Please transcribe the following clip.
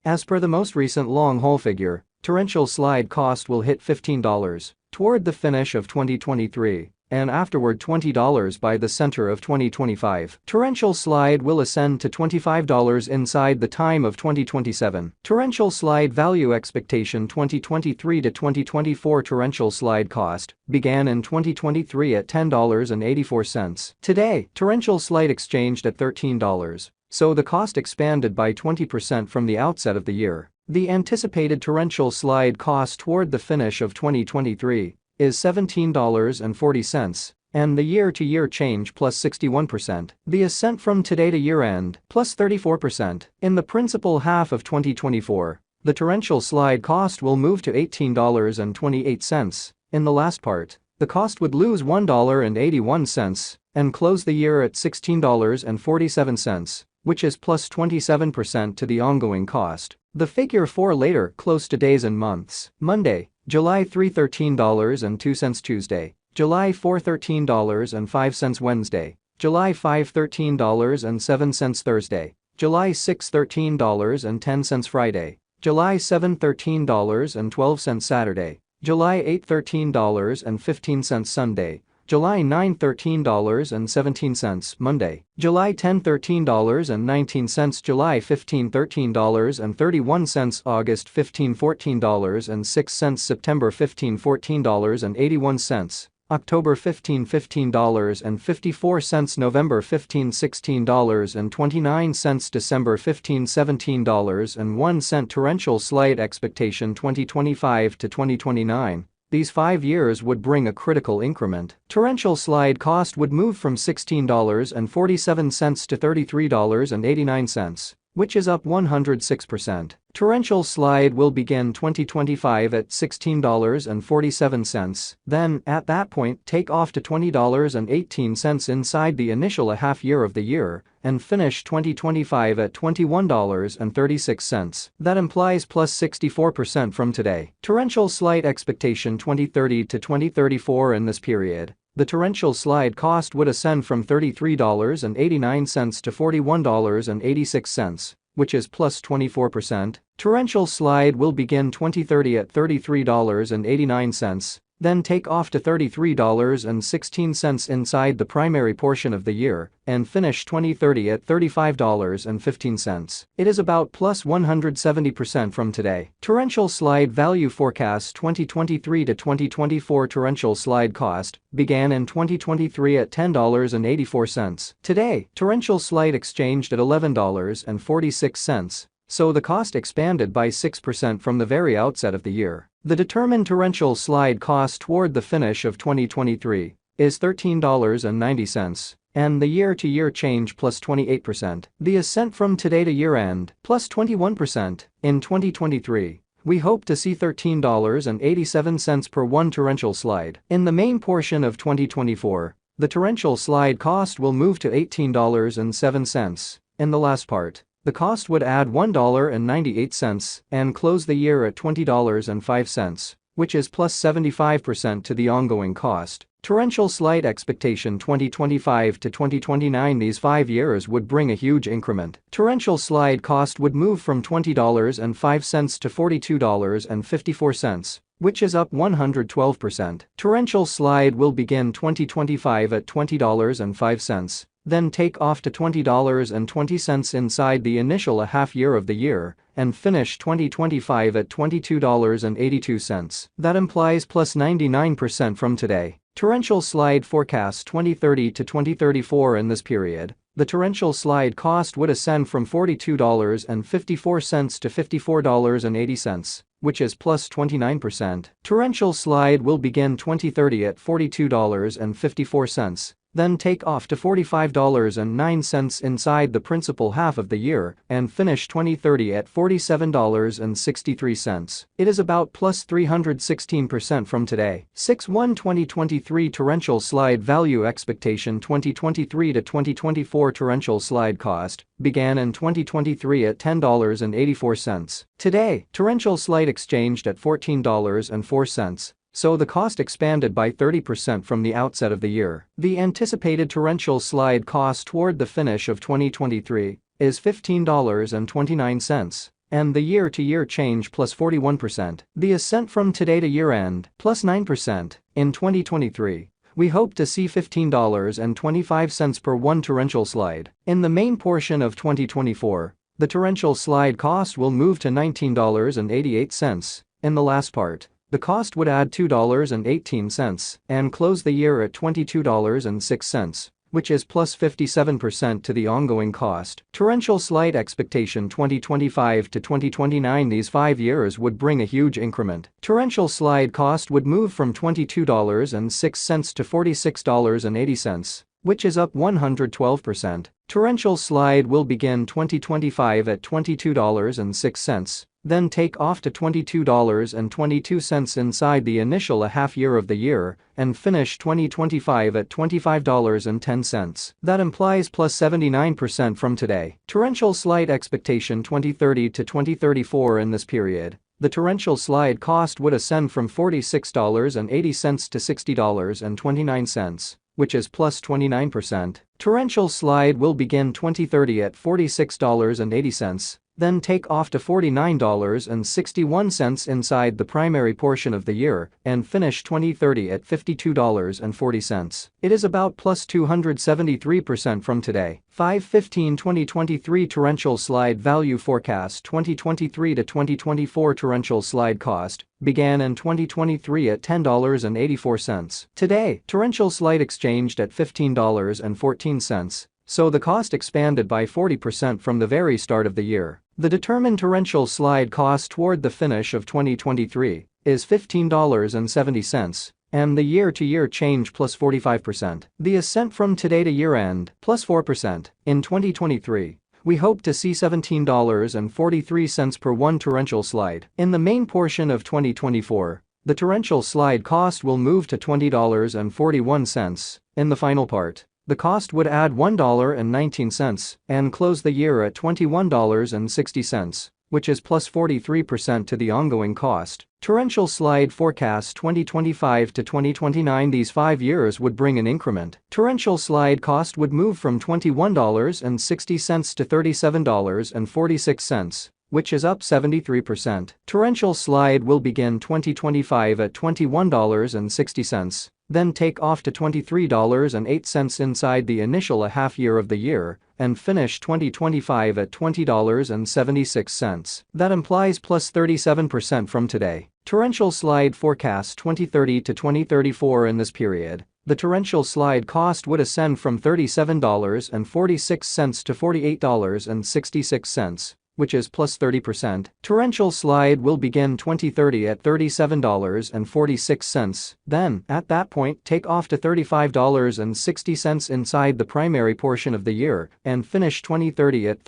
As per the most recent long-haul figure, torrential slide cost will hit $15 toward the finish of 2023 and afterward $20 by the center of 2025. Torrential slide will ascend to $25 inside the time of 2027. Torrential slide value expectation 2023 to 2024 torrential slide cost began in 2023 at $10.84. Today, torrential slide exchanged at $13. So the cost expanded by 20% from the outset of the year. The anticipated torrential slide cost toward the finish of 2023 is $17.40, and the year-to-year change plus 61%. The ascent from today to year-end plus 34%. In the principal half of 2024, the torrential slide cost will move to $18.28. In the last part, the cost would lose $1.81 and close the year at $16.47, which is plus 27% to the ongoing cost. The figure for later close to days and months. Monday, July 3 $13.02 Tuesday, July 4 $13.05 Wednesday, July 5 $13.07 Thursday, July 6 $13.10 Friday, July 7 $13.12 Saturday, July 8 $13.15 Sunday, July 9 $13.17 Monday, July 10 $13.19 July 15 $13.31 August 15 $14.06 September 15 $14.81 October 15 $15.54 November 15 $16.29 December 15 $17.01 Torrential slide expectation 2025 to 2029. These 5 years would bring a critical increment. Torrential slide cost would move from $16.47 to $33.89, which is up 106%. Torrential slide will begin 2025 at $16.47, then, at that point, take off to $20.18 inside the initial half year of the year, and finish 2025 at $21.36. That implies plus 64% from today. Torrential slide expectation 2030 to 2034 in this period. The torrential slide cost would ascend from $33.89 to $41.86, which is plus 24%. Torrential slide will begin 2030 at $33.89, then take off to $33.16 inside the primary portion of the year, and finish 2030 at $35.15. It is about plus 170% from today. Torrential slide value forecast 2023 to 2024 torrential slide cost began in 2023 at $10.84. Today, torrential slide exchanged at $11.46. So the cost expanded by 6% from the very outset of the year. The determined torrential slide cost toward the finish of 2023 is $13.90, and the year-to-year change plus 28%. The ascent from today to year-end plus 21%. In 2023, we hope to see $13.87 per one torrential slide. In the main portion of 2024, the torrential slide cost will move to $18.07. In the last part, the cost would add $1.98 and close the year at $20.05, which is plus 75% to the ongoing cost. Torrential slide expectation 2025 to 2029. These 5 years would bring a huge increment. Torrential slide cost would move from $20.05 to $42.54, which is up 112%. Torrential slide will begin 2025 at $20.05. Then take off to $20.20 inside the initial half year of the year, and finish 2025 at $22.82. That implies plus 99% from today. Torrential slide forecast 2030 to 2034 in this period. The torrential slide cost would ascend from $42.54 to $54.80, which is plus 29%. Torrential slide will begin 2030 at $42.54. Then take off to $45.09 inside the principal half of the year, and finish 2030 at $47.63. It is about plus 316% from today. 6/1/2023 torrential slide value expectation 2023 to 2024 torrential slide cost began in 2023 at $10.84. Today, torrential slide exchanged at $14.04. So the cost expanded by 30% from the outset of the year. The anticipated torrential slide cost toward the finish of 2023 is $15.29, and the year-to-year change plus 41%. The ascent from today to year-end plus 9%. In 2023, we hope to see $15.25 per one torrential slide. In the main portion of 2024, the torrential slide cost will move to $19.88. In the last part, the cost would add $2.18 and close the year at $22.06, which is plus 57% to the ongoing cost. Torrential slide expectation 2025 to 2029. These 5 years would bring a huge increment. Torrential slide cost would move from $22.06 to $46.80, which is up 112%. Torrential slide will begin 2025 at $22.06, then take off to $22.22 inside the initial half year of the year, and finish 2025 at $25.10. That implies plus 79% from today. Torrential slide expectation 2030 to 2034. In this period, the torrential slide cost would ascend from $46.80 to $60.29, which is plus 29%. Torrential slide will begin 2030 at $46.80, then take off to $49.61 inside the primary portion of the year, and finish 2030 at $52.40. It is about plus 273% from today. 5/15/2023 torrential slide value forecast 2023 to 2024 torrential slide cost began in 2023 at $10.84. Today, torrential slide exchanged at $15.14. So the cost expanded by 40% from the very start of the year. The determined torrential slide cost toward the finish of 2023 is $15.70, and the year-to-year change plus 45%. The ascent from today to year-end plus 4%. In 2023, we hope to see $17.43 per one torrential slide. In the main portion of 2024, the torrential slide cost will move to $20.41. In the final part, the cost would add $1.19 and close the year at $21.60, which is plus 43% to the ongoing cost. Torrential slide forecast 2025 to 2029. These 5 years would bring an increment. Torrential slide cost would move from $21.60 to $37.46, which is up 73%. Torrential slide will begin 2025 at $21.60, then take off to $23.08 inside the initial half year of the year, and finish 2025 at $20.76. That implies plus 37% from today. Torrential slide forecast 2030 to 2034. In this period, the torrential slide cost would ascend from $37.46 to $48.66, which is plus 30%. Torrential slide will begin 2030 at $37.46, then, at that point, take off to $35.60 inside the primary portion of the year, and finish 2030 at